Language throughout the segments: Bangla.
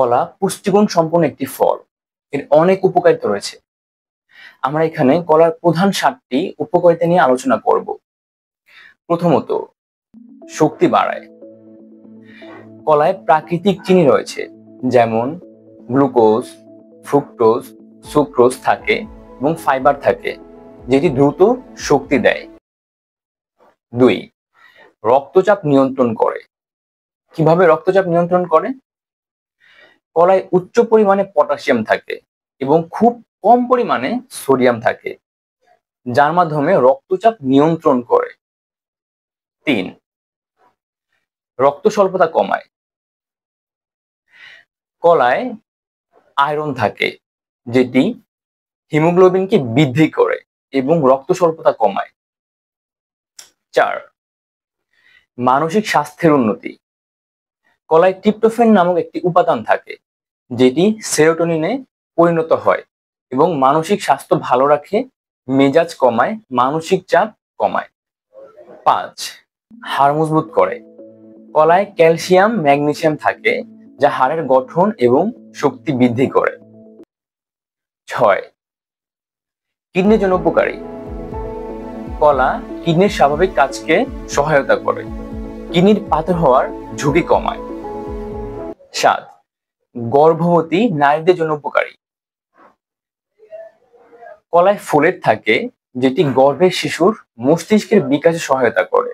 কলা পুষ্টিগুণ সম্পন্ন একটি ফল। এর অনেক উপকারিতা রয়েছে। আমরা এখানে কলার প্রধান 7টি উপকারিতা নিয়ে আলোচনা করব। প্রথমত, শক্তি বাড়ায়। কলায় প্রাকৃতিক চিনি রয়েছে, যেমন গ্লুকোজ, ফ্রুক্টোজ, সুক্রোজ থাকে এবং ফাইবার থাকে, যেটি দ্রুত শক্তি দেয়। 2, রক্তচাপ নিয়ন্ত্রণ করে। কিভাবে রক্তচাপ নিয়ন্ত্রণ করে? কলায় উচ্চ পরিমাণে পটাশিয়াম থাকে এবং খুব কম পরিমাণে সোডিয়াম থাকে, যার মাধ্যমে রক্তচাপ নিয়ন্ত্রণ করে। 3, রক্ত স্বল্পতা কমায়। কলায় আয়রন থাকে, যেটি হিমোগ্লোবিনকে বৃদ্ধি করে এবং রক্ত স্বল্পতা কমায়। 4, মানসিক স্বাস্থ্যের উন্নতি। কলায় ট্রিপ্টোফ্যান নামক একটি উপাদান থাকে, যেটি সেরোটোনিনে পরিণত হয় এবং মানসিক স্বাস্থ্য ভালো রাখে, মেজাজ কমায়, মানসিক চাপ কমায়। 5, হাড় মজবুত করে। কলায় ক্যালসিয়াম, ম্যাগনেসিয়াম থাকে, যা হাড়ের গঠন এবং শক্তি বৃদ্ধি করে। 6, কিডনির জন্য উপকারী। কলা কিডনির স্বাভাবিক কাজকে সহায়তা করে, কিডনির পাথর হওয়ার ঝুঁকি কমায়। 7, গর্ভবতী নারীদের জন্য উপকারী। কলায় ফোলেট থাকে, যেটি গর্ভের শিশুর মস্তিষ্কের বিকাশে সহায়তা করে।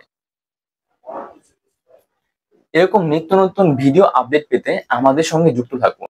এরকম নিত্য নতুন ভিডিও আপডেট পেতে আমাদের সঙ্গে যুক্ত থাকুন।